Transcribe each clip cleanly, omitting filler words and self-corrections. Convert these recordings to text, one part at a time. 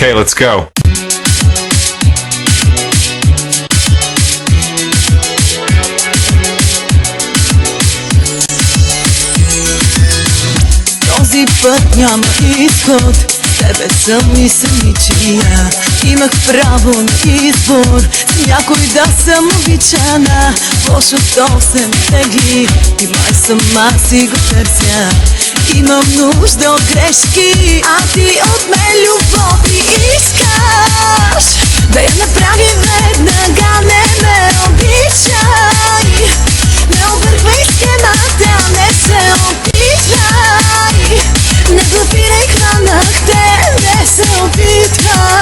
Okay, let's go. Този път няма изход, тебе съм и самичия. Имах право на избор, с някой да съм обичана. Лошото се не тегли и май сама си го търся. Имам нужда от грешки, а ти от мен любов ми искаш. Да я направим веднага, не ме обичай. Не обърквай схемата, не се опитвай. Не блокирай, хванах те, не се опитвай.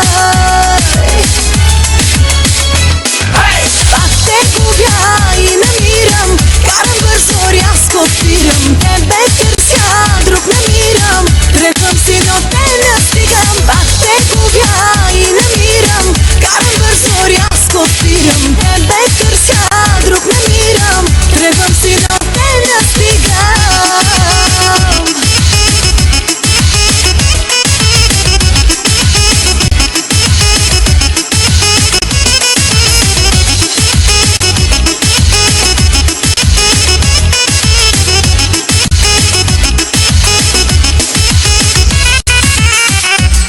Пак те губя и намирам, карам бързо, рязко спирам. Тебе търся, друг намирам, тръгвам си, но те настигам. Пак те губя и намирам, карам бързо, рязко спирам. Тебе търся, друг намирам, тръгвам си, но те настигам.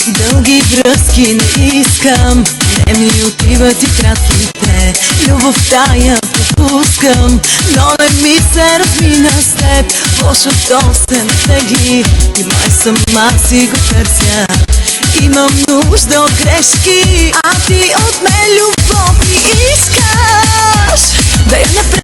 Дълги връзки не искам, не ми отиват и кратките. Любовта я пропускам, но не ми се размина с теб. Лошото се натегли и май сама си го търся. Имам нужда от грешки, а ти от мен любов ми искаш. Да я направим